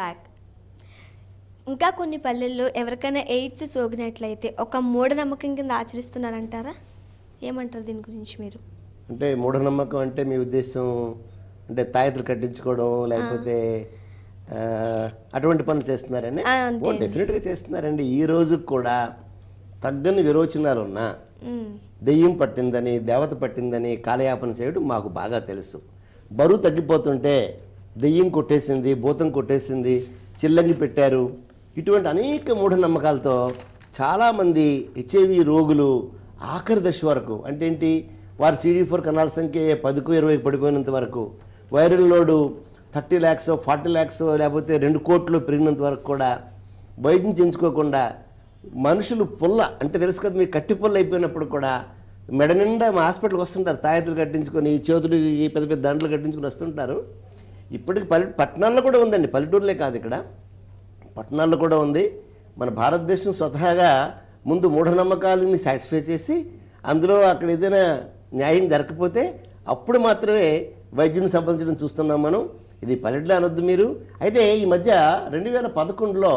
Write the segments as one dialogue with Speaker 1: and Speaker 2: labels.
Speaker 1: Back. ఇంకా కొన్ని పల్లెల్లో ఎవరికైనా ఎయిడ్స్ సోకినట్లయితే ఒక మూఢనమ్మకం కింద ఆచరిస్తున్నారంటారా? ఏమంటారు దీని గురించి మీరు?
Speaker 2: అంటే మూఢనమ్మకం అంటే మీ ఉద్దేశం అంటే తాయెత్తులు కట్టించుకోవడం లేకపోతే అటువంటి పనులు చేస్తున్నారని? డెఫినెట్గా చేస్తున్నారండి. ఈ రోజు కూడా తగ్గని విరోచనాలు ఉన్నా దెయ్యం పట్టిందని దేవత పట్టిందని కాలయాపన చేయడం మాకు బాగా తెలుసు. బరువు తగ్గిపోతుంటే దెయ్యం కొట్టేసింది, భూతం కొట్టేసింది, చిల్లంగి పెట్టారు, ఇటువంటి అనేక మూఢనమ్మకాలతో చాలామంది హెచ్ఐవి రోగులు ఆఖరి దశ వరకు అంటే ఏంటి, వారి CD4 కణాల సంఖ్య 10కు 20కు పడిపోయినంత వరకు, వైరల్ లోడు 30 lakhs 40 lakhs లేకపోతే 2 కోట్లు పెరిగినంత వరకు కూడా వైద్యం చేయించుకోకుండా మనుషులు పుల్ల అంటే తెలుసు కదా మీకు, కట్టి పుల్ల అయిపోయినప్పుడు కూడా మెడ నిండా మా హాస్పిటల్కి వస్తుంటారు, తాయెత్తులు కట్టించుకొని చేతులు పెద్ద పెద్ద దండలు కట్టించుకొని వస్తుంటారు. ఇప్పటికి పట్టణాల్లో కూడా ఉందండి, పల్లెటూరులే కాదు, ఇక్కడ పట్టణాల్లో కూడా ఉంది. మన భారతదేశం స్వతహాగా ముందు మూఢనమ్మకాలని సాటిస్ఫై చేసి అందులో అక్కడ ఏదైనా న్యాయం జరగకపోతే అప్పుడు మాత్రమే వైద్యుని సంపాదించడం చూస్తున్నాం మనం. ఇది పల్లెటూరు అనొద్దు మీరు. అయితే ఈ మధ్య 2011లో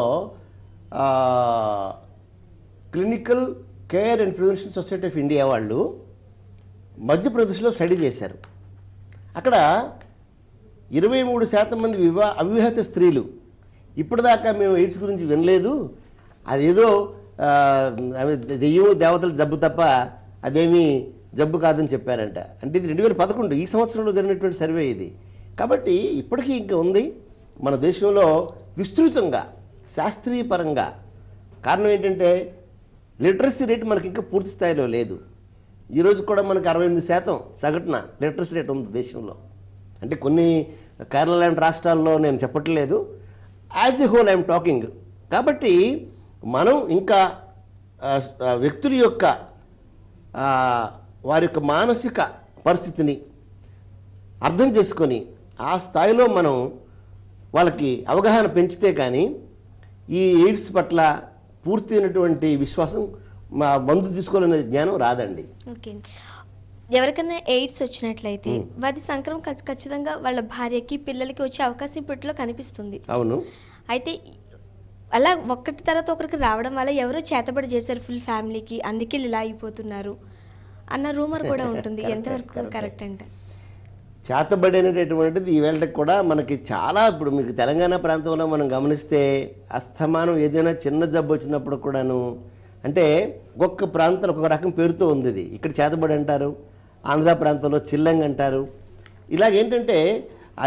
Speaker 2: clinical care and prevention society of India వాళ్ళు మధ్యప్రదేశ్లో స్టడీ చేశారు. అక్కడ 23% మంది అవివాహిత స్త్రీలు ఇప్పటిదాకా మేము ఎయిడ్స్ గురించి వినలేదు, అదేదో దెయ్యం దేవతల జబ్బు తప్ప అదేమీ జబ్బు కాదని చెప్పారంట. అంటే ఇది 2011 ఈ సంవత్సరంలో జరిగినటువంటి సర్వే ఇది. కాబట్టి ఇప్పటికీ ఇంకా ఉంది మన దేశంలో విస్తృతంగా శాస్త్రీయపరంగా. కారణం ఏంటంటే లిటరసీ రేట్ మనకి ఇంకా పూర్తి స్థాయిలో లేదు. ఈరోజు కూడా మనకి 68% సగటున లిటరసీ రేట్ ఉంది దేశంలో. అంటే కొన్ని కేరళ లాంటి రాష్ట్రాల్లో నేను చెప్పట్లేదు, as a whole I'm talking. కాబట్టి మనం ఇంకా వ్యక్తుల యొక్క వారి యొక్క మానసిక పరిస్థితిని అర్థం చేసుకొని ఆ స్థాయిలో మనం వాళ్ళకి అవగాహన పెంచితే కానీ ఈ ఎయిడ్స్ పట్ల పూర్తయినటువంటి విశ్వాసం, మా మందు తీసుకోవాలనే జ్ఞానం రాదండి.
Speaker 1: ఓకే, ఎవరికైనా ఎయిడ్స్ వచ్చినట్లయితే వారి సంక్రమం ఖచ్చితంగా వాళ్ళ భార్యకి పిల్లలకి వచ్చే అవకాశం ఇప్పట్లో కనిపిస్తుంది.
Speaker 2: అవును.
Speaker 1: అయితే అలా ఒక్కటి తర్వాత ఒకరికి రావడం వల్ల ఎవరో చేతబడి చేశారు ఫుల్ ఫ్యామిలీకి, అందుకే ఇలా అయిపోతున్నారు అన్న రూమర్ కూడా ఉంటుంది. ఎంతవరకు కరెక్ట్ అంటే?
Speaker 2: చేతబడి అనేటటువంటిది ఈవేళకి కూడా మనకి చాలా, ఇప్పుడు మీకు తెలంగాణ ప్రాంతంలో మనం గమనిస్తే అస్తమానం ఏదైనా చిన్న జబ్బు వచ్చినప్పుడు కూడాను అంటే ఒక్కొక్క ప్రాంతంలో ఒక్కొక్క రకం పేరుతో ఉంది. ఇది ఇక్కడ చేతబడి అంటారు, ఆంధ్ర ప్రాంతంలో చిల్లంగి అంటారు. ఇలాగేంటంటే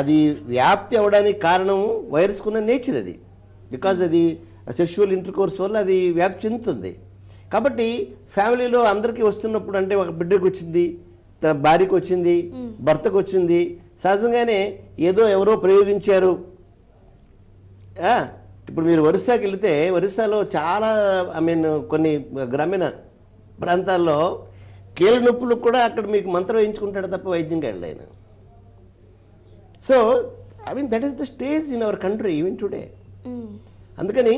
Speaker 2: అది వ్యాప్తి అవ్వడానికి కారణం వైరస్కున్న నేచర్ అది. బికాజ్ అది సెక్షువల్ ఇంటర్కోర్స్ వల్ల అది వ్యాప్తి చెందుతుంది. కాబట్టి ఫ్యామిలీలో అందరికీ వస్తున్నప్పుడు అంటే ఒక బిడ్డకు వచ్చింది, భార్యకు వచ్చింది, భర్తకు వచ్చింది, సహజంగానే ఏదో ఎవరో ప్రయోగించారు. ఇప్పుడు మీరు ఒరిస్సాకి వెళితే ఒరిస్సాలో చాలా కొన్ని గ్రామీణ ప్రాంతాల్లో కీళ్ళ నొప్పులు కూడా అక్కడ మీకు మంత్రం వేయించుకుంటాడు తప్ప వైద్యంగా వెళ్ళాను. So that is the stage in our country even today. అందుకని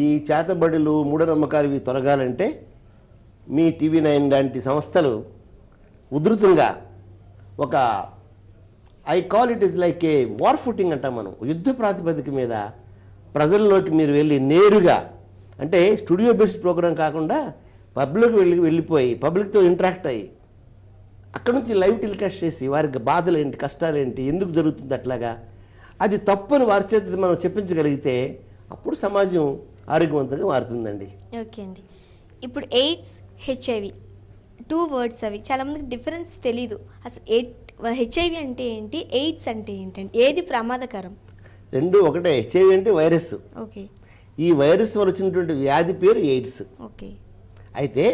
Speaker 2: ఈ చేతబడులు మూఢనమ్మకాలు ఇవి తొలగాలంటే మీ TV9 లాంటి సంస్థలు ఉధృతంగా ఒక I call it is like a war footing అంటాం మనం, యుద్ధ ప్రాతిపదిక మీద ప్రజల్లోకి మీరు వెళ్ళి నేరుగా, అంటే స్టూడియో బేస్డ్ ప్రోగ్రాం కాకుండా పబ్లిక్ వెళ్ళిపోయి పబ్లిక్తో ఇంటరాక్ట్ అయ్యి అక్కడ నుంచి లైవ్ టెలికాస్ట్ చేసి వారికి బాధలు ఏంటి, కష్టాలు ఏంటి, ఎందుకు జరుగుతుంది అట్లాగా, అది తప్పని వారి చేత మనం చెప్పించగలిగితే అప్పుడు సమాజం ఆరోగ్యవంతంగా మారుతుందండి.
Speaker 1: ఓకే అండి, ఇప్పుడు ఎయిడ్స్ హెచ్ఐవి 2 వర్డ్స్, అవి చాలా మందికి డిఫరెన్స్ తెలీదు. అసలు హెచ్ఐవి అంటే ఏంటి, ఎయిడ్స్ అంటే ఏంటండి, ఏది ప్రమాదకరం?
Speaker 2: రెండు ఒకటే. హెచ్ఐవి అంటే వైరస్.
Speaker 1: ఓకే.
Speaker 2: ఈ వైరస్ వల్ల వచ్చినటువంటి వ్యాధి పేరు ఎయిడ్స్.
Speaker 1: ఓకే. అయితే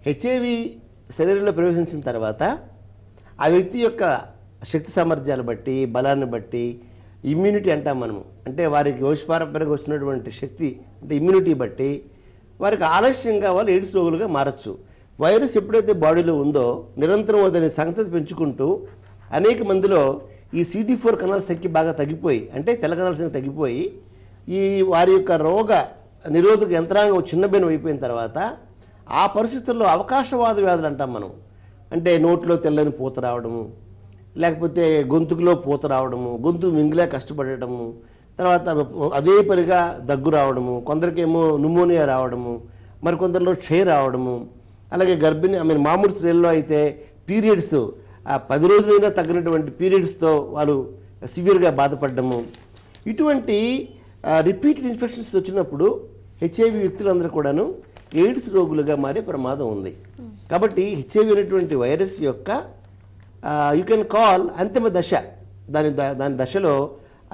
Speaker 2: హెచ్ఐవి శరీరంలో ప్రవేశించిన తర్వాత ఆ వ్యక్తి యొక్క శక్తి సామర్థ్యాలు బట్టి, బలాన్ని బట్టి, ఇమ్యూనిటీ అంటాం మనము, అంటే వారికి వంశపారంపర్యంగా వచ్చినటువంటి శక్తి అంటే ఇమ్యూనిటీ బట్టి వారికి ఆలస్యంగా వాళ్ళు ఎయిడ్స్ రోగులుగా మారచ్చు. వైరస్ ఎప్పుడైతే బాడీలో ఉందో నిరంతరం దాని సంతతి పెంచుకుంటూ అనేక మందిలో ఈ CD4 కణాల సంఖ్య బాగా తగ్గిపోయి, అంటే తెల్ల కణాల సంఖ్య తగ్గిపోయి ఈ వారి యొక్క రోగ నిరోధక యంత్రాంగం చిన్నబిన్నం అయిపోయిన తర్వాత ఆ పరిస్థితుల్లో అవకాశవాద వ్యాధులు అంటాం మనం, అంటే నోట్లో తెల్లని పూత రావడము, లేకపోతే గొంతుకులో పూత రావడము, గొంతు మింగిలా కష్టపడటము, తర్వాత అదే పనిగా దగ్గు రావడము, కొందరికేమో న్యూమోనియా రావడము, మరి కొందరిలో క్షయ రావడము, అలాగే గర్భిణి మామూలు స్త్రీల్లో అయితే పీరియడ్స్ 10 రోజులైనా తగ్గినటువంటి పీరియడ్స్తో వాళ్ళు సివియర్గా బాధపడము. ఇటువంటి రిపీటెడ్ ఇన్ఫెక్షన్స్ వచ్చినప్పుడు హెచ్ఐవి వ్యక్తులందరూ కూడాను ఎయిడ్స్ రోగులుగా మారే ప్రమాదం ఉంది. కాబట్టి హెచ్ఐవి అనేటువంటి వైరస్ యొక్క యూ కెన్ కాల్ అంతిమ దశ, దాని దశలో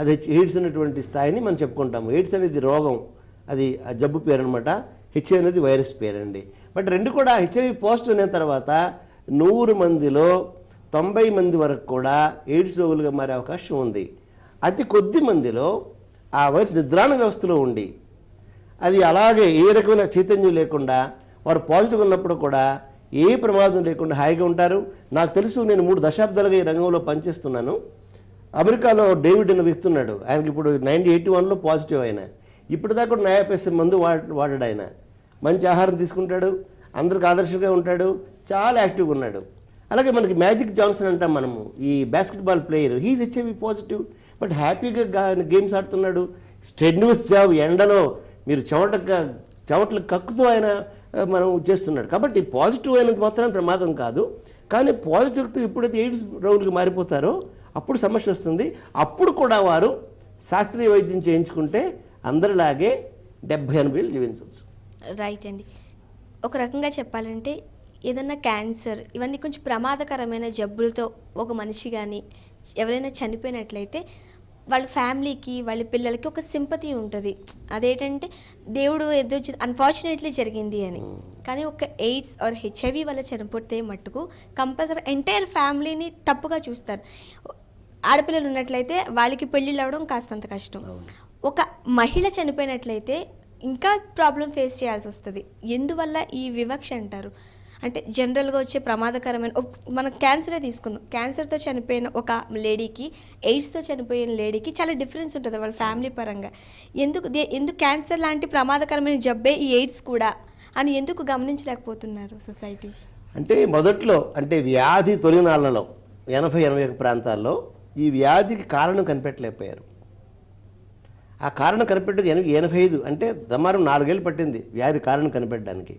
Speaker 2: అది ఎయిడ్స్ అనేటువంటి స్థాయిని మనం చెప్పుకుంటాము. ఎయిడ్స్ అనేది రోగం, అది జబ్బు పేరు అనమాట. హెచ్ఐవి అనేది వైరస్ పేరండి. బట్ రెండు కూడా హెచ్ఐవి పాజిటివ్ అయిన తర్వాత 100 మందిలో 90 మంది వరకు కూడా ఎయిడ్స్ రోగులుగా మారే అవకాశం ఉంది. అతి కొద్ది మందిలో ఆ వైరస్ నిద్రాణ వ్యవస్థలో ఉండి అది అలాగే ఏ రకమైన చైతన్యం లేకుండా వారు పాజిటివ్ ఉన్నప్పుడు కూడా ఏ ప్రమాదం లేకుండా హాయిగా ఉంటారు. నాకు తెలుసు, నేను 3 దశాబ్దాలుగా ఈ రంగంలో పనిచేస్తున్నాను. అమెరికాలో డేవిడ్ అనే వ్యక్తి ఉన్నాడు. ఆయనకి ఇప్పుడు 1981లో పాజిటివ్ అయిన, ఇప్పటిదాకా 90 పైసా మందు వాడాడు. ఆయన మంచి ఆహారం తీసుకుంటాడు, అందరికి ఆదర్శంగా ఉంటాడు, చాలా యాక్టివ్గా ఉన్నాడు. అలాగే మనకి మ్యాజిక్ జాన్సన్ అంటాం మనము, ఈ basketball player, he's HIV positive, but హ్యాపీగా గేమ్స్ ఆడుతున్నాడు. స్ట్రెన్యూస్ జాబ్, ఎండలో మీరు చెమటలు కక్కుతూ ఆయన మనం చేస్తున్నాడు. కాబట్టి పాజిటివ్ అయినంత మాత్రం ప్రమాదం కాదు. కానీ పాజిటివ్తో ఎప్పుడైతే ఎయిడ్స్ రోగులుగా మారిపోతారో అప్పుడు సమస్య వస్తుంది. అప్పుడు కూడా వారు శాస్త్రీయ వైద్యం చేయించుకుంటే అందరిలాగే 70-80 ఏళ్ళు జీవించవచ్చు.
Speaker 1: రైట్ అండి. ఒక రకంగా చెప్పాలంటే ఏదన్నా క్యాన్సర్, ఇవన్నీ కొంచెం ప్రమాదకరమైన జబ్బులతో ఒక మనిషి కానీ ఎవరైనా చనిపోయినట్లయితే వాళ్ళ ఫ్యామిలీకి, వాళ్ళ పిల్లలకి ఒక సింపతి ఉంటుంది. అదేంటంటే దేవుడు ఏదో అన్ఫార్చునేట్లీ జరిగింది అని. కానీ ఒక ఎయిడ్స్ ఆర్ హెచ్ఐవి వల్ల చనిపోతే మట్టుకు కంపల్సరీ ఎంటైర్ ఫ్యామిలీని తప్పుగా చూస్తారు. ఆడపిల్లలు ఉన్నట్లయితే వాళ్ళకి పెళ్ళిళ్ళు అవ్వడం కాస్తంత కష్టం. ఒక మహిళ చనిపోయినట్లయితే ఇంకా ప్రాబ్లం ఫేస్ చేయాల్సి వస్తుంది. ఎందువల్ల ఈ వివక్ష అంటారు? అంటే జనరల్గా వచ్చే ప్రమాదకరమైన, మనం క్యాన్సరే తీసుకుందాం. క్యాన్సర్తో చనిపోయిన ఒక లేడీకి, ఎయిడ్స్తో చనిపోయిన లేడీకి చాలా డిఫరెన్స్ ఉంటుంది వాళ్ళ ఫ్యామిలీ పరంగా. ఎందుకు క్యాన్సర్ లాంటి ప్రమాదకరమైన జబ్బే ఈ ఎయిడ్స్ కూడా అని ఎందుకు గమనించలేకపోతున్నారు సొసైటీ?
Speaker 2: అంటే మొదట్లో, అంటే వ్యాధి తొలినాళ్లలో 80-81 ప్రాంతాల్లో ఈ వ్యాధికి కారణం కనిపెట్టలేకపోయారు. ఆ కారణం కనిపెట్టేది 85, అంటే సుమారు 4 ఏళ్ళు పట్టింది వ్యాధి కారణం కనిపెట్టడానికి.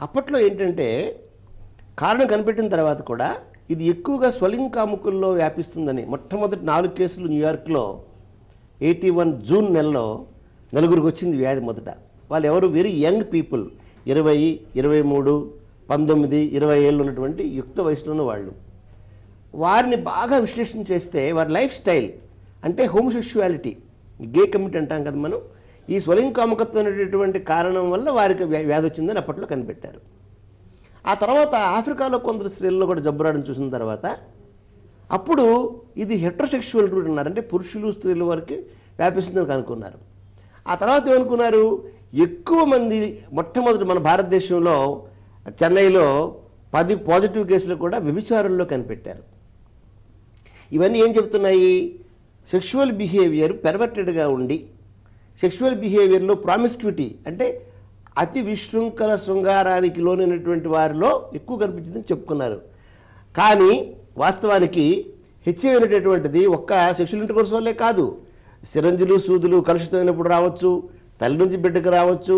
Speaker 2: అప్పట్లో ఏంటంటే కారణం కనిపెట్టిన తర్వాత కూడా ఇది ఎక్కువగా స్వలింకాముకుల్లో వ్యాపిస్తుందని మొట్టమొదటి 4 కేసులు న్యూయార్క్లో 81 జూన్ నెలలో 4గురికి వచ్చింది వ్యాధి మొదట. వాళ్ళు ఎవరు? వెరీ యంగ్ పీపుల్, 20, 23, 19, 20 ఏళ్ళు ఉన్నటువంటి యుక్త వయసులో ఉన్న వాళ్ళు. వారిని బాగా విశ్లేషణ చేస్తే వారి లైఫ్ స్టైల్, అంటే హోమోసెక్షువాలిటీ, గే కమిటీ అంటాం కదా మనం, ఈ స్వలింకాముకత్వం అనేటటువంటి కారణం వల్ల వారికి వ్యాధి వచ్చిందని అప్పట్లో కనిపెట్టారు. ఆ తర్వాత ఆఫ్రికాలో కొందరు స్త్రీల్లో కూడా జబ్బు రావడం చూసిన తర్వాత అప్పుడు ఇది హెట్రోసెక్షువల్ రూట్ అన్నారు, అంటే పురుషులు స్త్రీల వరకు వ్యాపిస్తుందని కనుక్కున్నారు. ఆ తర్వాత ఏమనుకున్నారు? ఎక్కువ మంది మొట్టమొదటి మన భారతదేశంలో చెన్నైలో 10 పాజిటివ్ కేసులు కూడా వ్యభిచారంలో కనిపెట్టారు. ఇవన్నీ ఏం చెప్తున్నాయి? సెక్షువల్ బిహేవియర్ పెర్వర్టెడ్గా ఉండి, సెక్షువల్ బిహేవియర్లో ప్రామిస్క్యూటీ, అంటే అతి విశృంఖల శృంగారానికి లోనైనటువంటి వారిలో ఎక్కువ కనిపించిందని చెప్పుకున్నారు. కానీ వాస్తవానికి హెచ్ఐవి అనేటటువంటిది ఒక్క సెక్షువల్ ఇంటర్కోర్స్ వల్లే కాదు. సిరంజులు, సూదులు కలుషితమైనప్పుడు రావచ్చు, తల్లి నుంచి బిడ్డకు రావచ్చు,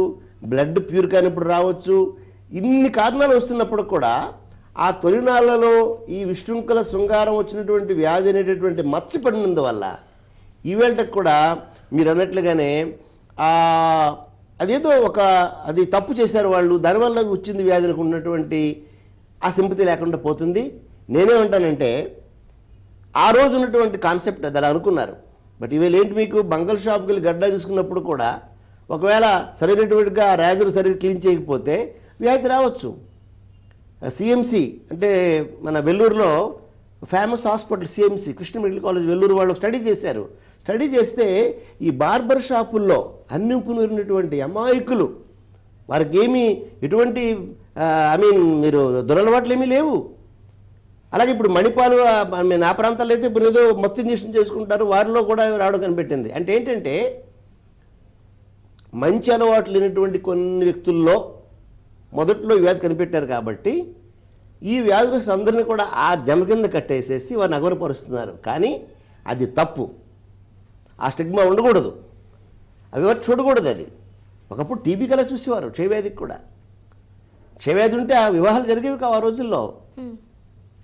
Speaker 2: బ్లడ్ ప్యూర్ కానిప్పుడు రావచ్చు. ఇన్ని కారణాలు వస్తున్నప్పుడు కూడా ఆ తొలినాళ్లలో ఈ విశృంఖల శృంగారం వచ్చినటువంటి వ్యాధి అనేటటువంటి మర్చిపడినందువల్ల ఈవేళకు కూడా మీరు అన్నట్లుగానే అదేదో అది తప్పు చేశారు వాళ్ళు, దానివల్ల వచ్చింది వ్యాధి అనుకున్నటువంటి ఆ సింపతి లేకుండా పోతుంది. నేనేమంటానంటే ఆ రోజు ఉన్నటువంటి కాన్సెప్ట్ అది అలా అనుకున్నారు. బట్ ఇవాళ ఏంటి, మీకు బంగల్ షాప్కి వెళ్ళి గడ్డ తీసుకున్నప్పుడు కూడా ఒకవేళ సరైనటువంటిగా రేజర్ సరిగ్గా క్లీన్ చేయకపోతే వ్యాధి రావచ్చు. సిఎంసి అంటే మన వెల్లూరులో famous hospital CMC, Christian medical college Vellore వాళ్ళు స్టడీ చేశారు. స్టడీ చేస్తే ఈ బార్బర్ షాపుల్లో అన్ని ఉన్నటువంటి అమాయకులు, వారికి ఏమీ ఎటువంటి మీరు దురలవాట్లు ఏమీ లేవు. అలాగే ఇప్పుడు మణిపాలు నా ప్రాంతాల్లో అయితే ఇప్పుడు ఏదో మత్తు ఇంజక్షన్ చేసుకుంటారు, వారిలో కూడా రావడం కనిపెట్టింది. అంటే ఏంటంటే మంచి అలవాట్లు లేనటువంటి కొన్ని వ్యక్తుల్లో మొదట్లో ఈ వ్యాధి కనిపెట్టారు కాబట్టి ఈ వ్యాధులు అందరినీ కూడా ఆ జమ కింద కట్టేసేసి వారిని అగౌరవపరుస్తున్నారు. కానీ అది తప్పు. ఆ స్టిగ్మా ఉండకూడదు, అవి ఎవరు చూడకూడదు. అది ఒకప్పుడు టీబీ కలా చూసేవారు, క్షయవ్యాధికి కూడా. క్షయవ్యాధి ఉంటే ఆ వివాహాలు జరిగేవి కావు ఆ రోజుల్లో.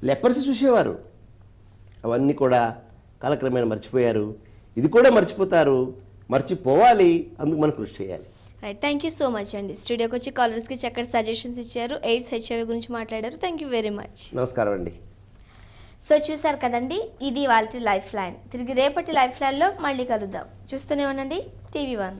Speaker 2: లెపర్సీ చూసేవారు. అవన్నీ కూడా కాలక్రమేణా మర్చిపోయారు. ఇది కూడా మర్చిపోతారు, మర్చిపోవాలి. అందుకు మనం కృషి చేయాలి.
Speaker 1: Right, thank you so much అండి. స్టూడియోకి వచ్చి కాలర్స్కి చక్కటి సజెషన్స్ ఇచ్చారు, ఎయిడ్స్ హెచ్ఐవి గురించి మాట్లాడారు. Thank you very much.
Speaker 2: నమస్కారం అండి.
Speaker 1: సో చూసారు కదండి, ఇది వాళ్ళ లైఫ్ లైన్. తిరిగి రేపటి లైఫ్ లైన్లో మళ్ళీ కలుద్దాం. చూస్తూనే ఉండండి TV1.